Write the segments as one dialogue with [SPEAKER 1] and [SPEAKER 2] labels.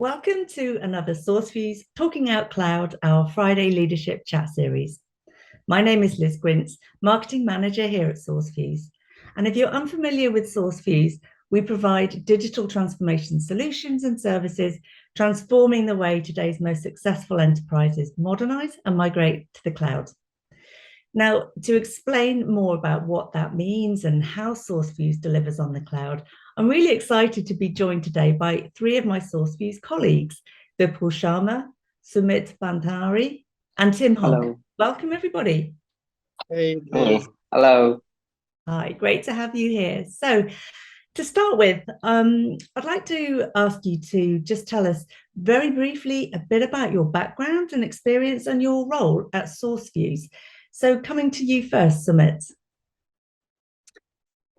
[SPEAKER 1] Welcome to another SourceFuse Talking Out Cloud, our Friday leadership chat series. My name is Liz Grint, Marketing Manager here at SourceFuse. And if you're unfamiliar with SourceFuse, we provide digital transformation solutions and services, transforming the way today's most successful enterprises modernize and migrate to the cloud. Now, to explain more about what that means and how SourceFuse delivers on the cloud, I'm really excited to be joined today by three of my SourceFuse colleagues, Vipul Sharma, Sumit, Bhandari, and Tim Hogg.
[SPEAKER 2] Hello.
[SPEAKER 1] Welcome, everybody.
[SPEAKER 3] Hey.
[SPEAKER 2] Hello. Hello.
[SPEAKER 1] Hi, great to have you here. So, to start with, I'd like to ask you to just tell us very briefly a bit about your background and experience and your role at SourceFuse. So coming to you first, Sumit.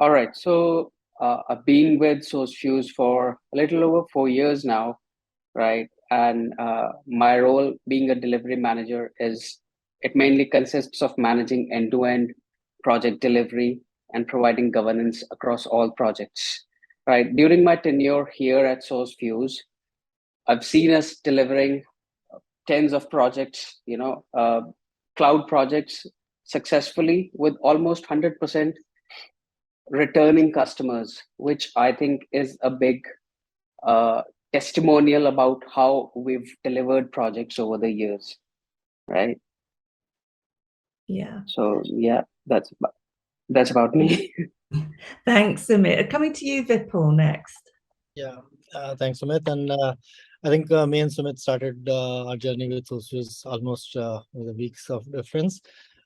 [SPEAKER 2] All right. So I've been with SourceFuse for a little over 4 years now, right? And my role being a delivery manager it mainly consists of managing end-to-end project delivery and providing governance across all projects, right? During my tenure here at SourceFuse, I've seen us delivering tens of projects, cloud projects successfully with almost 100% returning customers, which I think is a big testimonial about how we've delivered projects over the years, right?
[SPEAKER 1] Yeah.
[SPEAKER 2] So yeah, that's about me.
[SPEAKER 1] Thanks, Sumit. Coming to you, Vipul, next.
[SPEAKER 3] Yeah, thanks, Sumit. And I think me and Sumit started our journey with SourceFuse almost with a weeks of difference.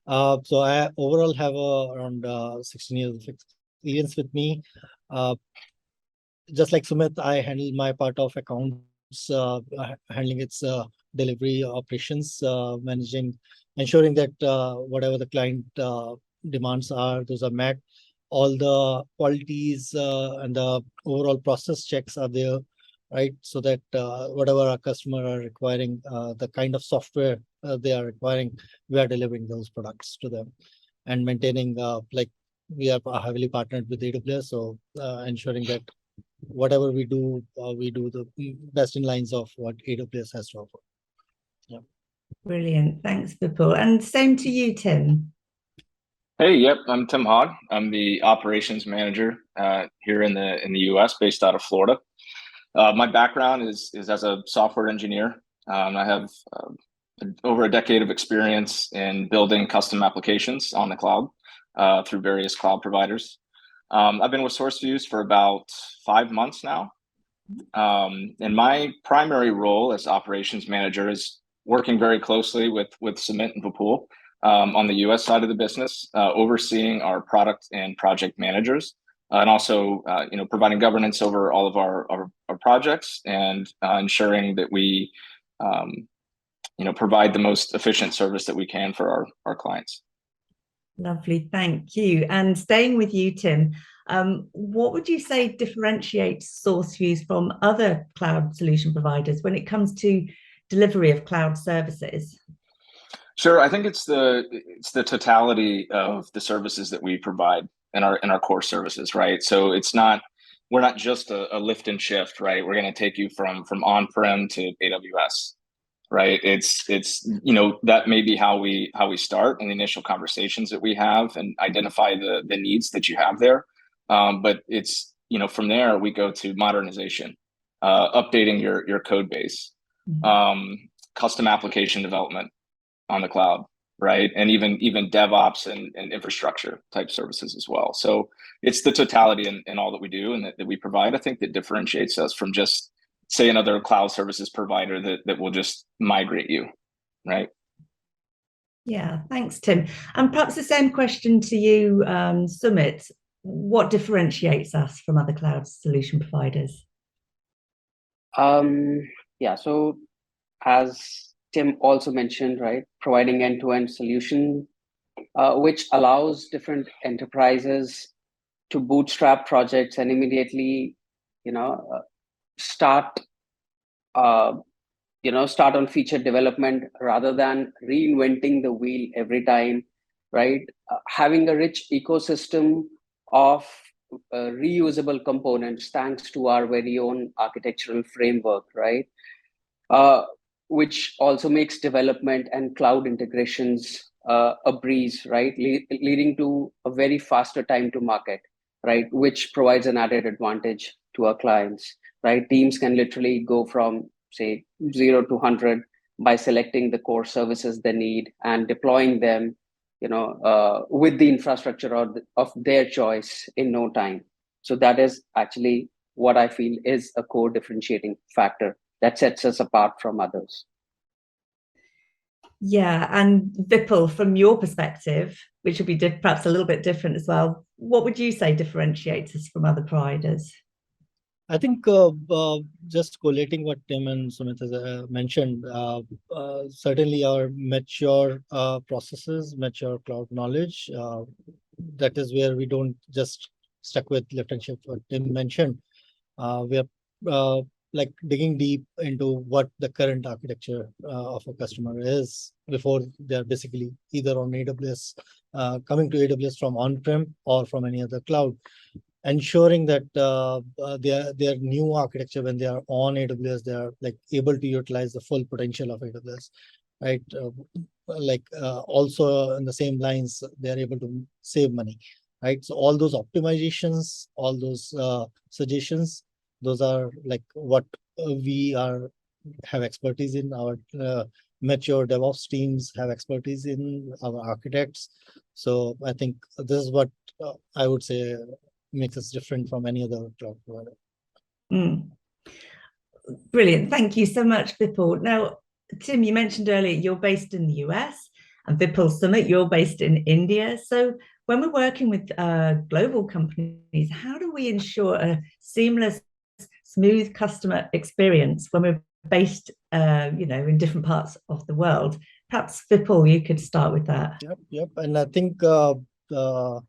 [SPEAKER 3] So I overall have around 16 years of experience with me. Just like Sumit, I handle my part of accounts, handling its delivery operations, ensuring that whatever the client demands are, those are met. All the qualities and the overall process checks are there, right? So that whatever our customer are requiring, the kind of software they are requiring, we are delivering those products to them and maintaining, like we are heavily partnered with AWS, so ensuring that whatever we do the best in lines of what AWS has to offer. Yeah.
[SPEAKER 1] Brilliant. Thanks, Vipul. And same to you, Tim.
[SPEAKER 4] Hey, yep, I'm Tim Hogg. I'm the operations manager here in the US, based out of Florida. My background is as a software engineer. I have over a decade of experience in building custom applications on the cloud through various cloud providers. I've been with SourceFuse for about 5 months now. And my primary role as operations manager is working very closely with Sumit and Vipul on the US side of the business, overseeing our product and project managers, and also providing governance over all of our projects and ensuring that we provide the most efficient service that we can for our clients.
[SPEAKER 1] Lovely, thank you. And staying with you, Tim, what would you say differentiates SourceFuse from other cloud solution providers when it comes to delivery of cloud services?
[SPEAKER 4] Sure, I think it's the totality of the services that we provide in our core services, right? So we're not just a lift and shift, right? We're going to take you from on-prem to AWS, right? It's that may be how we start in the initial conversations that we have and identify the needs that you have there. But it's from there we go to modernization, updating your code base, custom application development on the cloud, right? And even DevOps and infrastructure type services as well. So it's the totality in all that we do and that we provide, I think, that differentiates us from just, say, another cloud services provider that will just migrate you, right?
[SPEAKER 1] Yeah, thanks, Tim. And perhaps the same question to you, Sumit. What differentiates us from other cloud solution providers?
[SPEAKER 2] Yeah, so as Tim also mentioned, right, providing end-to-end solution, which allows different enterprises to bootstrap projects and immediately, start on feature development rather than reinventing the wheel every time, right? Having a rich ecosystem of reusable components thanks to our very own architectural framework, right? Uh, which also makes development and cloud integrations a breeze, right? Leading to a very faster time to market, right? Which provides an added advantage to our clients, right? Teams can literally go from, say, 0 to 100 by selecting the core services they need and deploying them, with the infrastructure of their choice in no time. So that is actually what I feel is a core differentiating factor that sets us apart from others.
[SPEAKER 1] Yeah, and Vipul, from your perspective, which will be perhaps a little bit different as well, what would you say differentiates us from other providers?
[SPEAKER 3] I think just collating what Tim and Sumit has mentioned, certainly our mature processes, mature cloud knowledge, that is where we don't just stuck with lift and shift what Tim mentioned. We are like digging deep into what the current architecture of a customer is before they're basically either on AWS, coming to AWS from on-prem or from any other cloud. Ensuring that their new architecture, when they are on AWS, they are like able to utilize the full potential of AWS, right? Also in the same lines, they are able to save money, right? So all those optimizations, all those suggestions, those are like what we have expertise in. Our mature DevOps teams have expertise in, our architects. So I think this is what I would say makes us different from any other cloud provider.
[SPEAKER 1] Brilliant. Thank you so much, Vipul. Now, Tim, you mentioned earlier you're based in the US, and Vipul, Sumit, you're based in India. So when we're working with global companies, how do we ensure a seamless, smooth customer experience when we're based, in different parts of the world? Perhaps, Vipul, you could start with that.
[SPEAKER 3] Yep. And I think the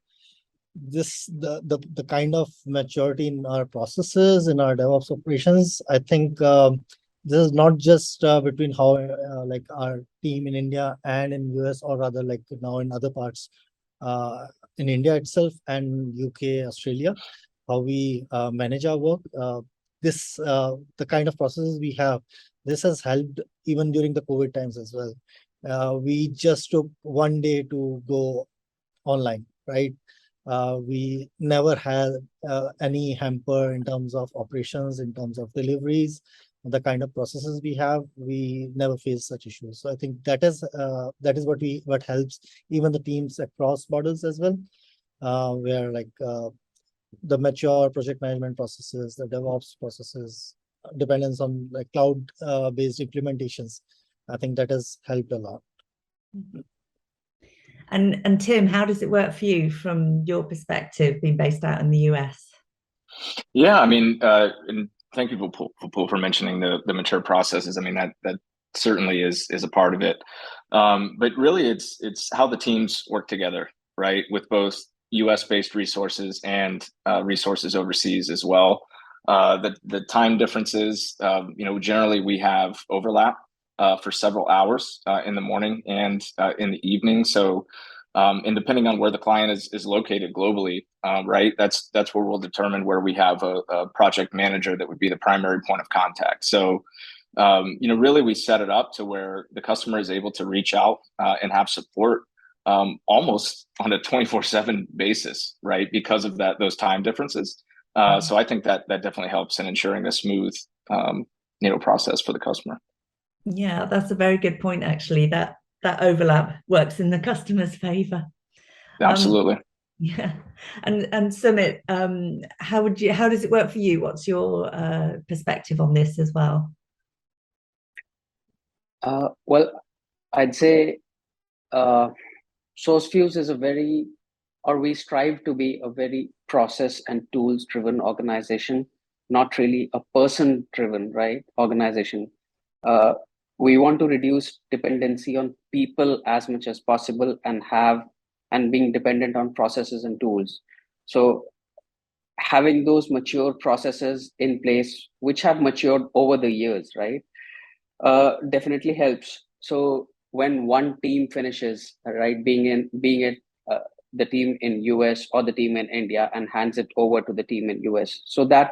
[SPEAKER 3] kind of maturity in our processes, in our DevOps operations, I think this is not just between how like our team in India and in US, or rather like now in other parts in India itself and UK, Australia, how we manage our work. The kind of processes we have, this has helped even during the COVID times as well. We just took one day to go online, right? We never had any hamper in terms of operations, in terms of deliveries, the kind of processes we have. We never face such issues. So I think that is what helps even the teams across borders as well, where like the mature project management processes, the DevOps processes, dependence on like cloud based implementations. I think that has helped a lot.
[SPEAKER 1] Mm-hmm. And Tim, how does it work for you from your perspective, being based out in the US?
[SPEAKER 4] Yeah, I mean, and thank you, Vipul, for mentioning the mature processes. I mean, that certainly is a part of it. But really, it's how the teams work together, right? With both US-based resources and resources overseas as well. The time differences, generally we have overlap for several hours in the morning and in the evening. So, and depending on where the client is located globally, right, that's where we'll determine where we have a project manager that would be the primary point of contact. So, really we set it up to where the customer is able to reach out and have support almost on a 24/7 basis, right, because of those time differences. So I think that definitely helps in ensuring a smooth, process for the customer.
[SPEAKER 1] Yeah, that's a very good point, actually, that overlap works in the customer's favor.
[SPEAKER 4] Absolutely.
[SPEAKER 1] Yeah. And Sumit, how does it work for you? What's your perspective on this as well?
[SPEAKER 2] Well, I'd say SourceFuse is we strive to be a very process and tools driven organization, not really a person driven, right, organization. We want to reduce dependency on people as much as possible and being dependent on processes and tools. So having those mature processes in place, which have matured over the years, right, definitely helps. So when one team finishes, right, being it the team in US or the team in India and hands it over to the team in US. So that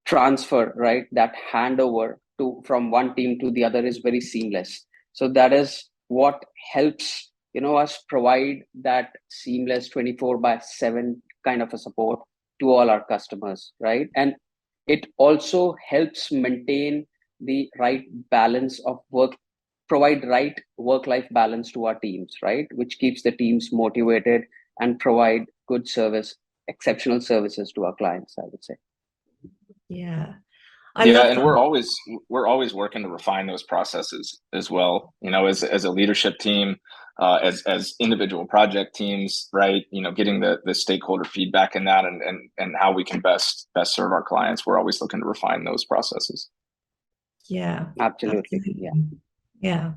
[SPEAKER 2] transfer, right, that handover to from one team to the other is very seamless. So that is what helps us provide that seamless 24/7 kind of a support to all our customers, right? And it also helps maintain the right balance of work, provide right work-life balance to our teams, right? Which keeps the teams motivated and provide good service, exceptional services to our clients, I would say.
[SPEAKER 1] Yeah.
[SPEAKER 4] And we're always working to refine those processes as well. As a leadership team, as individual project teams, right? Getting the stakeholder feedback in that and how we can best serve our clients. We're always looking to refine those processes.
[SPEAKER 1] Yeah,
[SPEAKER 2] absolutely.
[SPEAKER 1] Yeah.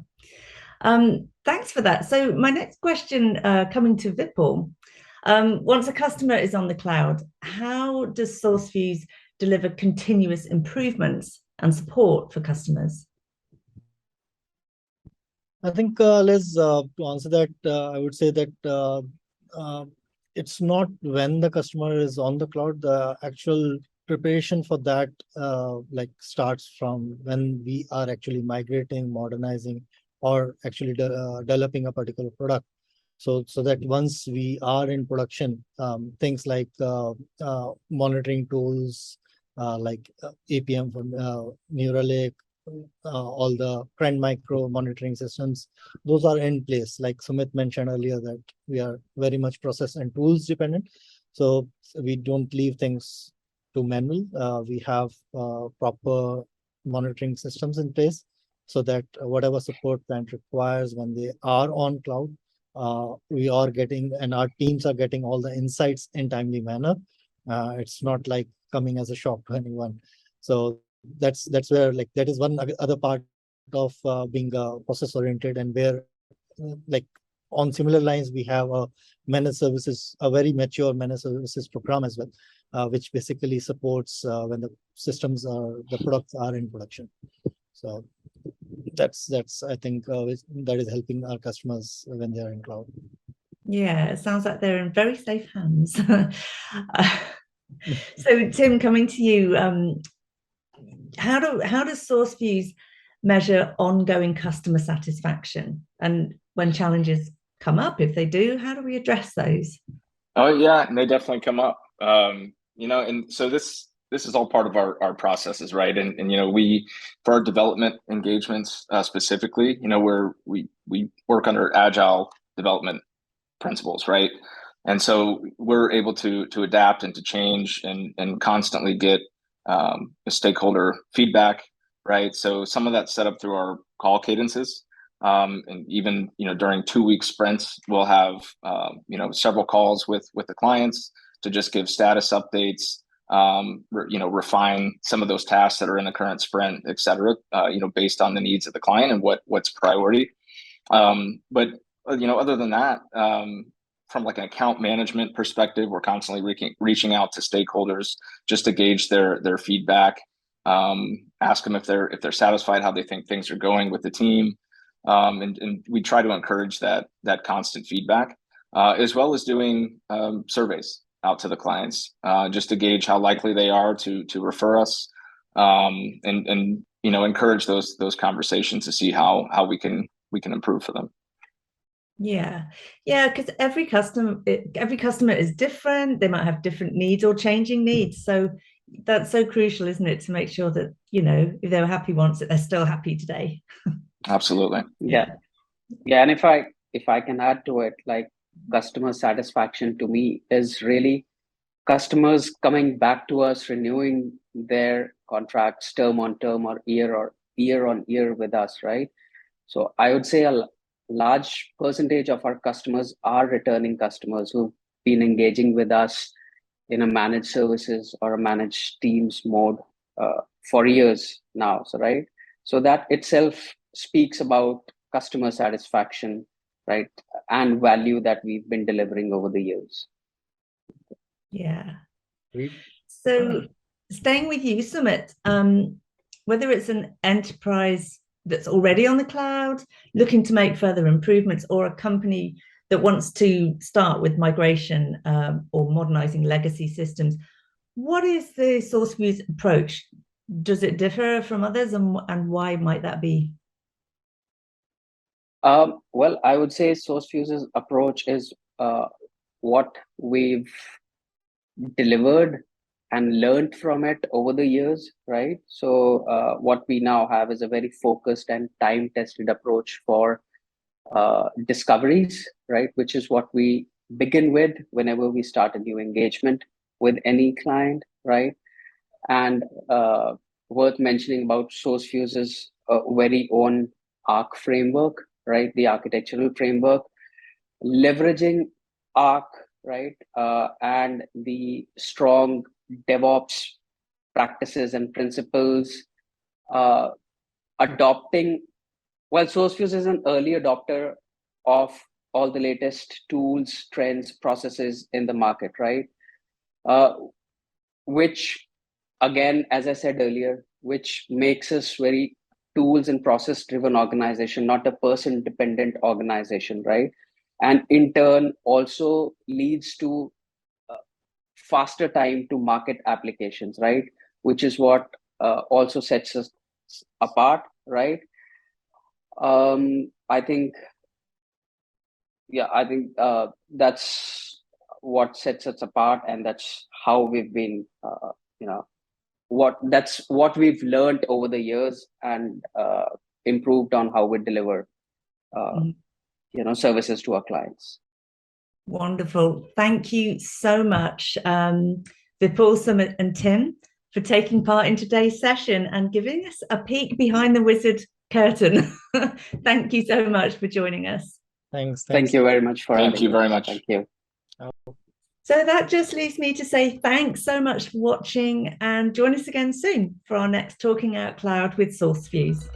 [SPEAKER 1] Thanks for that. So my next question, coming to Vipul, once a customer is on the cloud, how does SourceFuse deliver continuous improvements and support for customers?
[SPEAKER 3] I think, Liz, to answer that, I would say that it's not when the customer is on the cloud. The actual preparation for that starts from when we are actually migrating, modernizing, or actually developing a particular product. So that once we are in production, things like monitoring tools, like APM for Neuralink, all the Trend Micro monitoring systems, those are in place. Like Sumit mentioned earlier, that we are very much process and tools dependent. So we don't leave things to manual. We have proper monitoring systems in place so that whatever support client requires when they are on cloud, we are getting, and our teams are getting all the insights in timely manner. It's not like coming as a shock to anyone. So that's where, like, that is one other part of being process oriented, and where like on similar lines we have a managed services, a very mature managed services program as well, which basically supports when the the products are in production. So that's I think that is helping our customers when they are in cloud.
[SPEAKER 1] Yeah, it sounds like they're in very safe hands. So Tim, coming to you, how does SourceFuse measure ongoing customer satisfaction? And when challenges come up, if they do, how do we address those?
[SPEAKER 4] Oh yeah, and they definitely come up. And so this is all part of our processes, right? And we, for our development engagements specifically, where we work under agile development principles, right? And so we're able to adapt and to change and constantly get stakeholder feedback, right? So some of that's set up through our call cadences. And even during 2-week sprints, we'll have several calls with the clients to just give status updates, refine some of those tasks that are in the current sprint, et cetera, based on the needs of the client and what's priority. But other than that, from like an account management perspective, we're constantly reaching out to stakeholders just to gauge their feedback, ask them if they're satisfied, how they think things are going with the team. And we try to encourage that constant feedback, as well as doing surveys out to the clients, just to gauge how likely they are to refer us, and encourage those conversations to see how we can improve for them.
[SPEAKER 1] Yeah, because every customer is different. They might have different needs or changing needs. So that's so crucial, isn't it, to make sure that if they were happy once, that they're still happy today.
[SPEAKER 2] Absolutely. Yeah. And if I can add to it, like, customer satisfaction to me is really customers coming back to us, renewing their contracts term on term or year on year with us, right? So I would say a large percentage of our customers are returning customers who've been engaging with us in a managed services or a managed teams mode for years now. So right, so that itself speaks about customer satisfaction, right, and value that we've been delivering over the years.
[SPEAKER 1] Yeah. So staying with you, Sumit, whether it's an enterprise that's already on the cloud, looking to make further improvements, or a company that wants to start with migration or modernizing legacy systems, what is the SourceFuse approach? Does it differ from others, and why might that be?
[SPEAKER 2] Well, I would say SourceFuse's approach is what we've delivered and learned from it over the years, right? So what we now have is a very focused and time-tested approach for discoveries, right? Which is what we begin with whenever we start a new engagement with any client, right? And worth mentioning about SourceFuse's very own ARC framework, right? The architectural framework, leveraging ARC, right? And the strong DevOps practices and principles, adopting, well, SourceFuse is an early adopter of all the latest tools, trends, processes in the market, right? Which, again, as I said earlier, which makes us very tools and process driven organization, not a person dependent organization, right? And in turn also leads to faster time to market applications, right? Which is what also sets us apart, right? I think that's what sets us apart, and that's how we've been that's what we've learned over the years, and improved on how we deliver services to our clients.
[SPEAKER 1] Wonderful. Thank you so much, Vipul, Sumit, and Tim, for taking part in today's session and giving us a peek behind the wizard curtain. Thank you so much for joining us.
[SPEAKER 3] Thanks.
[SPEAKER 2] Thank you very much for having
[SPEAKER 4] Thank you very much.
[SPEAKER 2] Thank you.
[SPEAKER 1] So that just leaves me to say thanks so much for watching, and join us again soon for our next Talking Out Cloud with SourceFuse.